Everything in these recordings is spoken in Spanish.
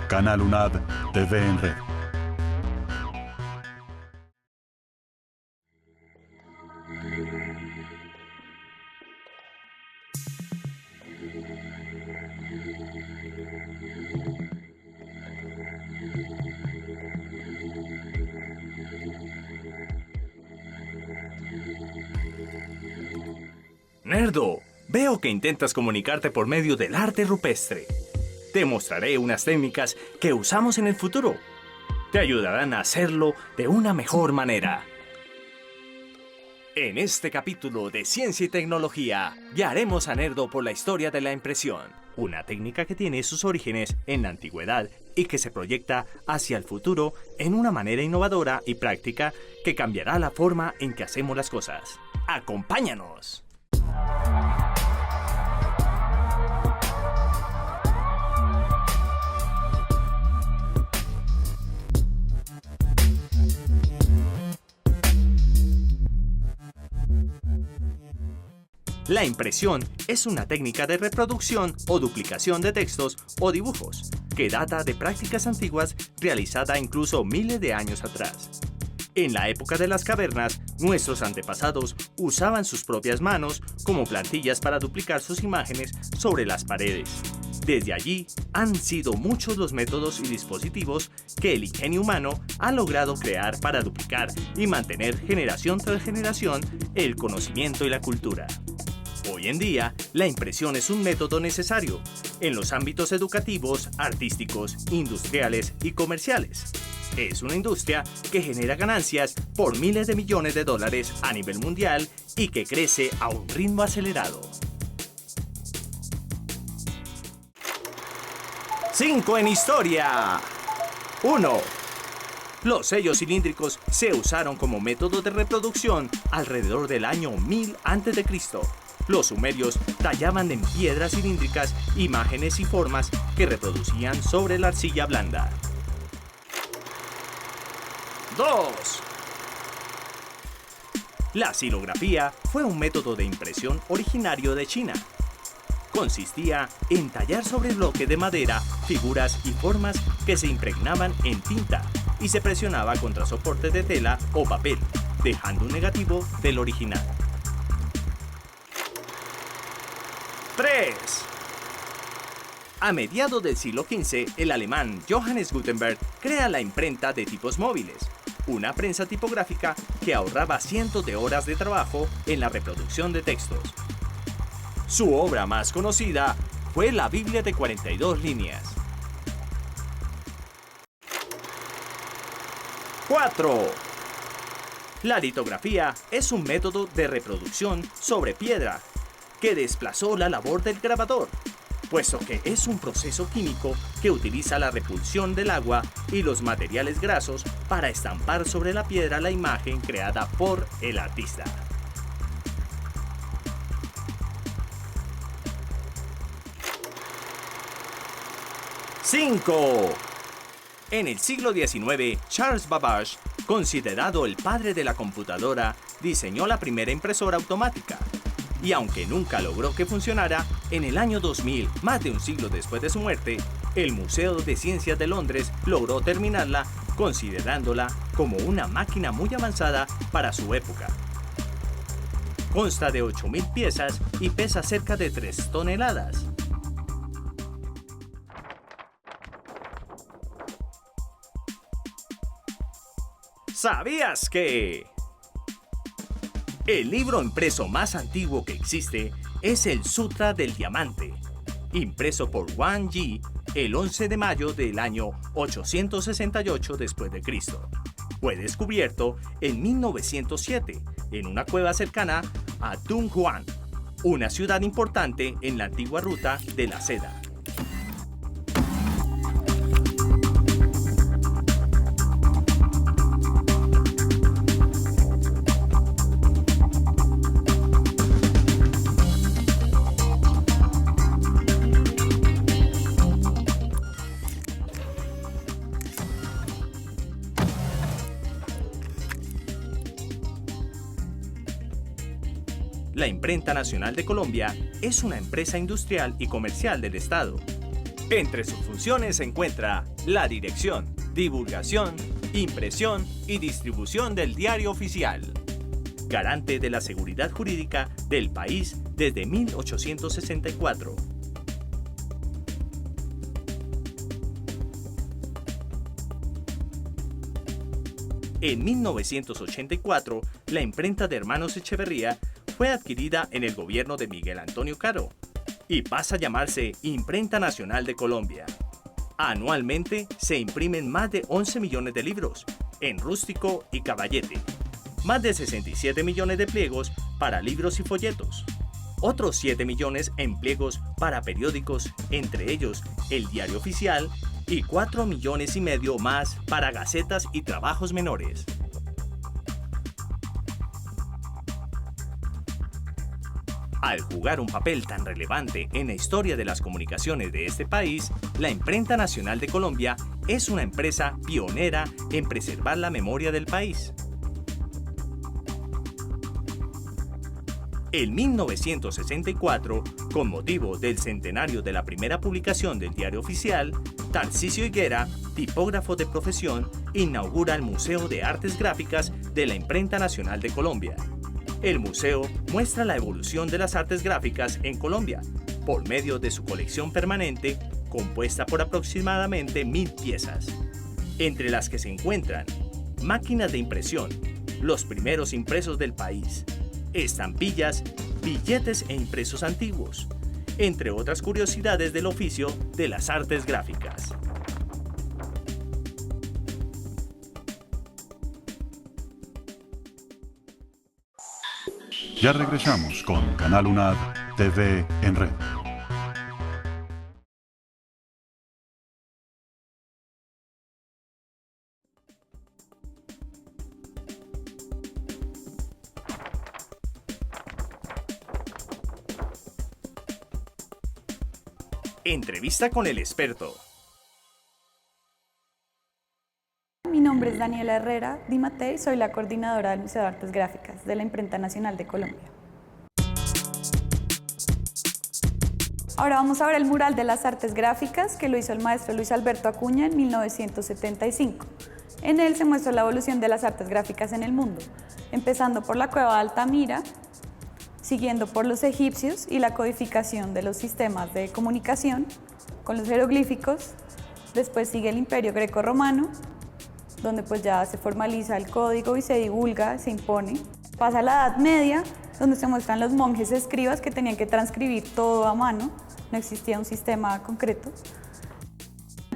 Canal UNAD TV en Red. Nerdo, veo que intentas comunicarte por medio del arte rupestre. Te mostraré unas técnicas que usamos en el futuro. Te ayudarán a hacerlo de una mejor manera. En este capítulo de Ciencia y Tecnología, guiaremos a Nerdo por la historia de la impresión, una técnica que tiene sus orígenes en la antigüedad y que se proyecta hacia el futuro en una manera innovadora y práctica que cambiará la forma en que hacemos las cosas. ¡Acompáñanos! La impresión es una técnica de reproducción o duplicación de textos o dibujos que data de prácticas antiguas realizada incluso miles de años atrás. En la época de las cavernas, nuestros antepasados usaban sus propias manos como plantillas para duplicar sus imágenes sobre las paredes. Desde allí, han sido muchos los métodos y dispositivos que el ingenio humano ha logrado crear para duplicar y mantener generación tras generación el conocimiento y la cultura. Hoy en día, la impresión es un método necesario en los ámbitos educativos, artísticos, industriales y comerciales. Es una industria que genera ganancias por miles de millones de dólares a nivel mundial y que crece a un ritmo acelerado. 5 en historia. 1. Los sellos cilíndricos se usaron como método de reproducción alrededor del año 1000 a.C. Los sumerios tallaban en piedras cilíndricas imágenes y formas que reproducían sobre la arcilla blanda. 2. La xilografía fue un método de impresión originario de China. Consistía en tallar sobre bloque de madera figuras y formas que se impregnaban en tinta y se presionaba contra soportes de tela o papel, dejando un negativo del original. 3. A mediados del siglo XV, el alemán Johannes Gutenberg crea la imprenta de tipos móviles, una prensa tipográfica que ahorraba cientos de horas de trabajo en la reproducción de textos. Su obra más conocida fue la Biblia de 42 líneas. 4. La litografía es un método de reproducción sobre piedra que desplazó la labor del grabador, puesto que es un proceso químico que utiliza la repulsión del agua y los materiales grasos para estampar sobre la piedra la imagen creada por el artista. 5. En el siglo XIX, Charles Babbage, considerado el padre de la computadora, diseñó la primera impresora automática. Y aunque nunca logró que funcionara, en el año 2000, más de un siglo después de su muerte, el Museo de Ciencias de Londres logró terminarla, considerándola como una máquina muy avanzada para su época. Consta de 8000 piezas y pesa cerca de 3 toneladas. ¿Sabías que el libro impreso más antiguo que existe es el Sutra del Diamante, impreso por Wang Yi el 11 de mayo del año 868 d.C.? Fue descubierto en 1907 en una cueva cercana a Dunhuang, una ciudad importante en la antigua ruta de la seda. La Imprenta Nacional de Colombia es una empresa industrial y comercial del Estado. Entre sus funciones se encuentra la dirección, divulgación, impresión y distribución del diario oficial. Garante de la seguridad jurídica del país desde 1864. En 1984, la imprenta de Hermanos Echeverría fue adquirida en el gobierno de Miguel Antonio Caro y pasa a llamarse Imprenta Nacional de Colombia. Anualmente se imprimen más de 11 millones de libros en rústico y caballete, más de 67 millones de pliegos para libros y folletos, otros 7 millones en pliegos para periódicos, entre ellos el Diario Oficial, y 4,5 millones más para gacetas y trabajos menores. Al jugar un papel tan relevante en la historia de las comunicaciones de este país, la Imprenta Nacional de Colombia es una empresa pionera en preservar la memoria del país. En 1964, con motivo del centenario de la primera publicación del Diario Oficial, Tarcisio Higuera, tipógrafo de profesión, inaugura el Museo de Artes Gráficas de la Imprenta Nacional de Colombia. El museo muestra la evolución de las artes gráficas en Colombia por medio de su colección permanente, compuesta por aproximadamente 1,000 piezas, entre las que se encuentran máquinas de impresión, los primeros impresos del país, estampillas, billetes e impresos antiguos, entre otras curiosidades del oficio de las artes gráficas. Ya regresamos con Canal UNAD TV en Red. Entrevista con el experto. Mi nombre es Daniela Herrera Di Mattei, soy la coordinadora del Museo de Artes Gráficas de la Imprenta Nacional de Colombia. Ahora vamos a ver el mural de las artes gráficas que lo hizo el maestro Luis Alberto Acuña en 1975. En él se muestra la evolución de las artes gráficas en el mundo, empezando por la cueva de Altamira, siguiendo por los egipcios y la codificación de los sistemas de comunicación con los jeroglíficos. Después sigue el Imperio Greco-Romano, donde pues ya se formaliza el código y se divulga, se impone. Pasa a la Edad Media, donde se muestran los monjes escribas que tenían que transcribir todo a mano, no existía un sistema concreto.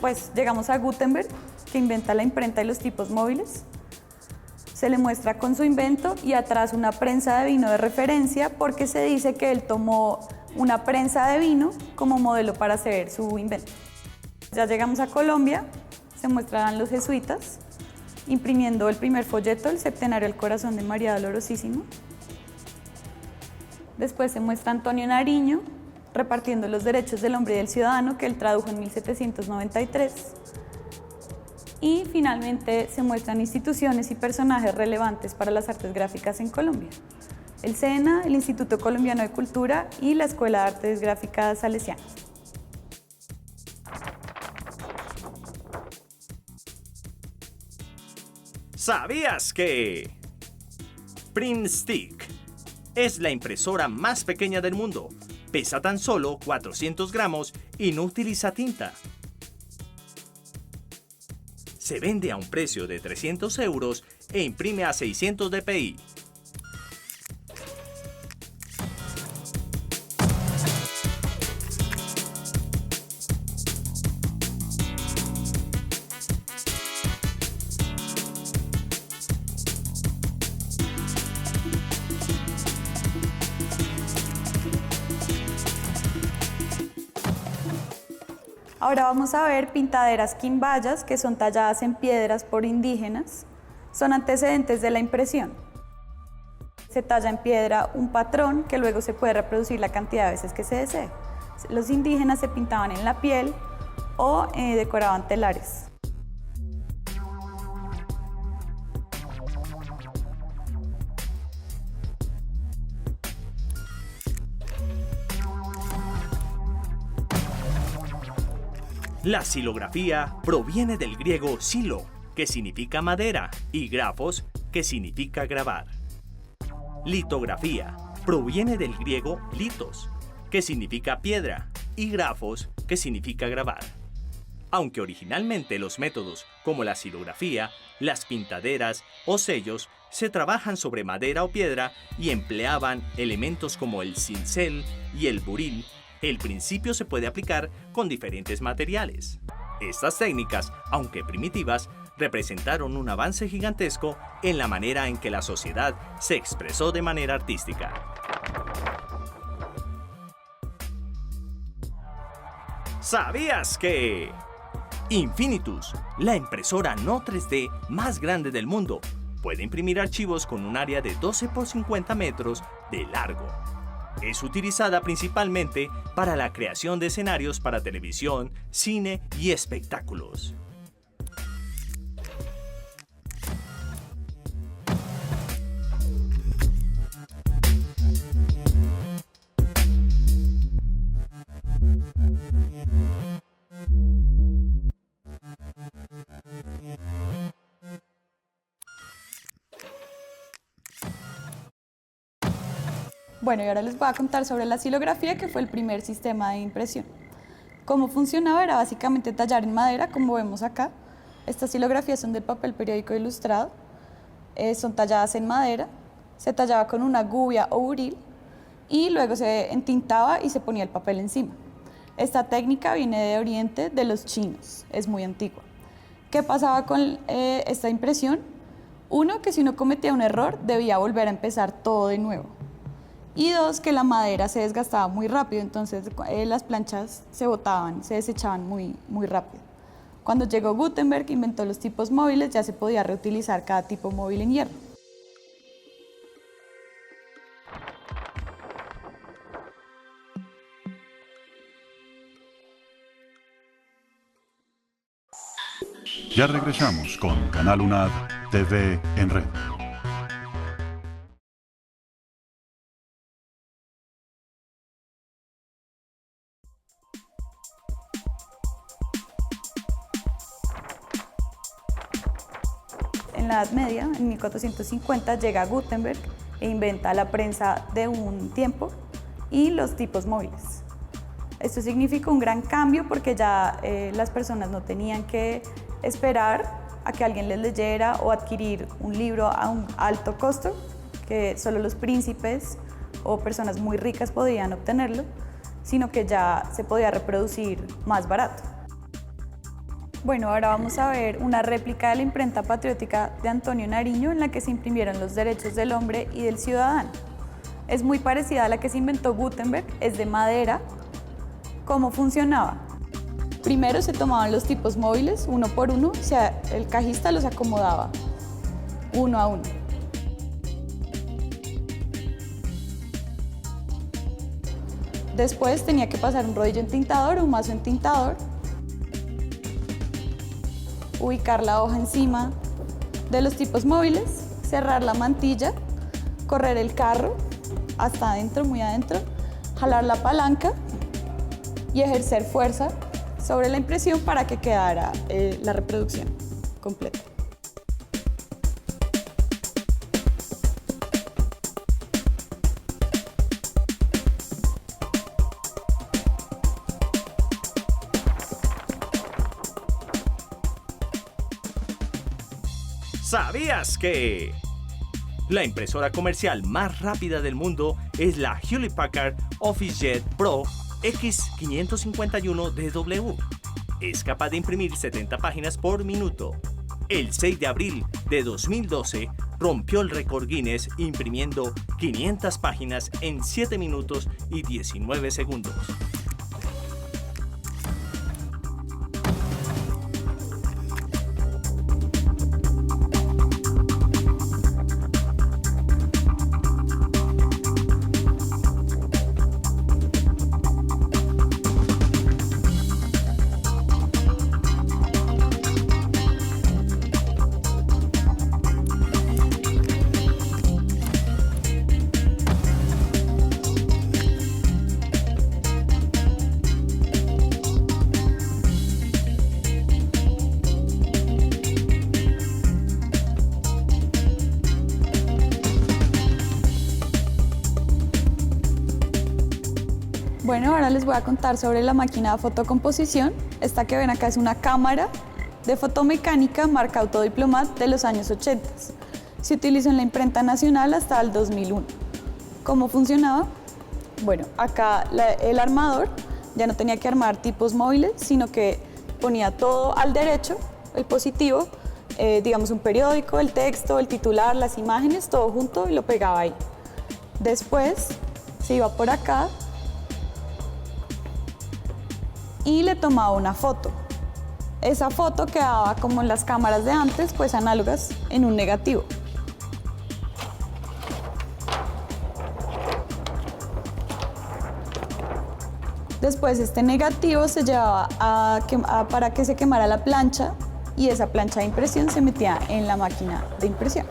Pues llegamos a Gutenberg, que inventa la imprenta y los tipos móviles. Se le muestra con su invento y atrás una prensa de vino de referencia porque se dice que él tomó una prensa de vino como modelo para hacer su invento. Ya llegamos a Colombia, se muestran los jesuitas imprimiendo el primer folleto, el Septenario del Corazón de María Dolorosísima. Después se muestra Antonio Nariño repartiendo los derechos del hombre y del ciudadano que él tradujo en 1793. Y finalmente se muestran instituciones y personajes relevantes para las artes gráficas en Colombia. El SENA, el Instituto Colombiano de Cultura y la Escuela de Artes Gráficas Salesiana. ¿Sabías que PrintStick es la impresora más pequeña del mundo? Pesa tan solo 400 gramos y no utiliza tinta. Se vende a un precio de 300 euros e imprime a 600 dpi. Ahora vamos a ver pintaderas quimbayas, que son talladas en piedras por indígenas. Son antecedentes de la impresión. Se talla en piedra un patrón que luego se puede reproducir la cantidad de veces que se desee. Los indígenas se pintaban en la piel o decoraban telares. La xilografía proviene del griego xilo, que significa madera, y grafos, que significa grabar. Litografía proviene del griego litos, que significa piedra, y grafos, que significa grabar. Aunque originalmente los métodos como la xilografía, las pintaderas o sellos se trabajan sobre madera o piedra y empleaban elementos como el cincel y el buril, el principio se puede aplicar con diferentes materiales. Estas técnicas, aunque primitivas, representaron un avance gigantesco en la manera en que la sociedad se expresó de manera artística. ¿Sabías que Infinitus, la impresora no 3D más grande del mundo, puede imprimir archivos con un área de 12 por 50 metros de largo? Es utilizada principalmente para la creación de escenarios para televisión, cine y espectáculos. Bueno, y ahora les voy a contar sobre la xilografía, que fue el primer sistema de impresión. Cómo funcionaba era básicamente tallar en madera, como vemos acá. Estas xilografías son de papel periódico ilustrado, son talladas en madera, se tallaba con una gubia o buril y luego se entintaba y se ponía el papel encima. Esta técnica viene de Oriente, de los chinos, es muy antigua. ¿Qué pasaba con esta impresión? Uno, que si uno cometía un error debía volver a empezar todo de nuevo. Y dos, que la madera se desgastaba muy rápido, entonces las planchas se botaban, se desechaban muy rápido. Cuando llegó Gutenberg, inventó los tipos móviles, ya se podía reutilizar cada tipo móvil en hierro. Ya regresamos con Canal UNAD TV en Red. En la Edad Media, en 1450, llega Gutenberg e inventa la prensa de un tiempo y los tipos móviles. Esto significó un gran cambio porque ya las personas no tenían que esperar a que alguien les leyera o adquirir un libro a un alto costo, que solo los príncipes o personas muy ricas podían obtenerlo, sino que ya se podía reproducir más barato. Bueno, ahora vamos a ver una réplica de la imprenta patriótica de Antonio Nariño en la que se imprimieron los derechos del hombre y del ciudadano. Es muy parecida a la que se inventó Gutenberg, es de madera. ¿Cómo funcionaba? Primero se tomaban los tipos móviles uno por uno, o sea, el cajista los acomodaba uno a uno. Después tenía que pasar un rodillo entintador o un mazo entintador, ubicar la hoja encima de los tipos móviles, cerrar la mantilla, correr el carro hasta adentro, muy adentro, jalar la palanca y ejercer fuerza sobre la impresión para que quedara la reproducción completa. ¿Sabías que la impresora comercial más rápida del mundo es la Hewlett Packard OfficeJet Pro X551DW? Es capaz de imprimir 70 páginas por minuto. El 6 de abril de 2012 rompió el récord Guinness imprimiendo 500 páginas en 7 minutos y 19 segundos. Bueno, ahora les voy a contar sobre la máquina de fotocomposición. Esta que ven acá es una cámara de fotomecánica marca Autodiplomat de los años 80. Se utilizó en la imprenta nacional hasta el 2001. ¿Cómo funcionaba? Bueno, acá el armador ya no tenía que armar tipos móviles, sino que ponía todo al derecho, el positivo, digamos un periódico, el texto, el titular, las imágenes, todo junto y lo pegaba ahí. Después se iba por acá y le tomaba una foto. Esa foto quedaba como en las cámaras de antes, pues análogas, en un negativo. Después este negativo se llevaba para que se quemara la plancha y esa plancha de impresión se metía en la máquina de impresión.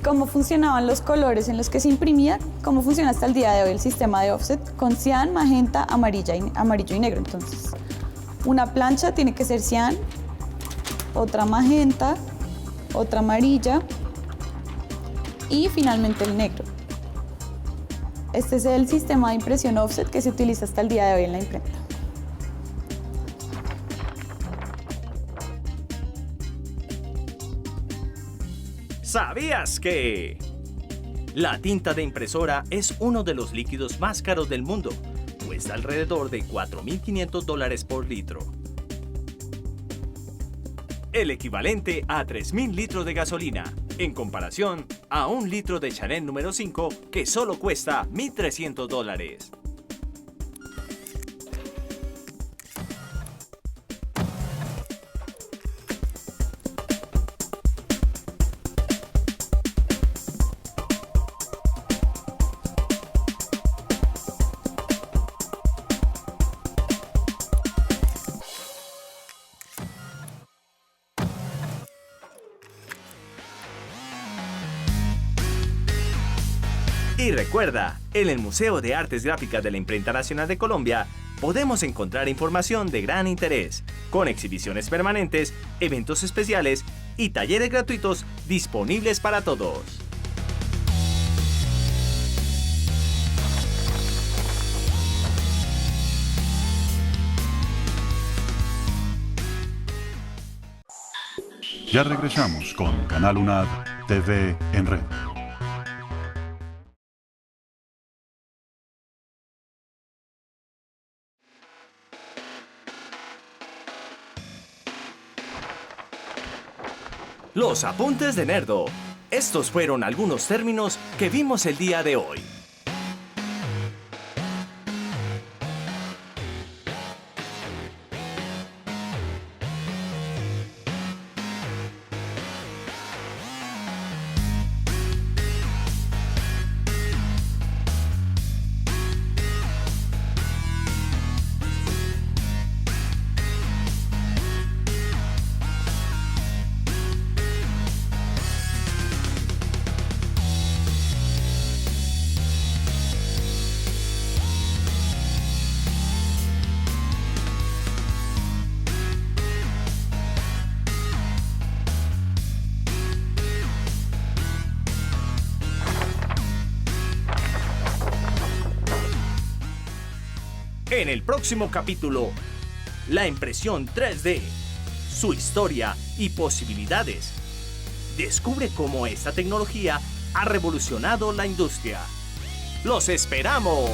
¿Cómo funcionaban los colores en los que se imprimía? ¿Cómo funciona hasta el día de hoy el sistema de offset? Con cian, magenta, amarillo y negro. Entonces, una plancha tiene que ser cian, otra magenta, otra amarilla y finalmente el negro. Este es el sistema de impresión offset que se utiliza hasta el día de hoy en la imprenta. ¿Sabías que la tinta de impresora es uno de los líquidos más caros del mundo? Cuesta alrededor de $4.500 por litro. El equivalente a 3.000 litros de gasolina, en comparación a un litro de Chanel número 5 que solo cuesta $1.300. Y recuerda, en el Museo de Artes Gráficas de la Imprenta Nacional de Colombia podemos encontrar información de gran interés, con exhibiciones permanentes, eventos especiales y talleres gratuitos disponibles para todos. Ya regresamos con Canal UNAD TV en Red. Los apuntes de Nerdo. Estos fueron algunos términos que vimos el día de hoy. En el próximo capítulo, la impresión 3D, su historia y posibilidades. Descubre cómo esta tecnología ha revolucionado la industria. ¡Los esperamos!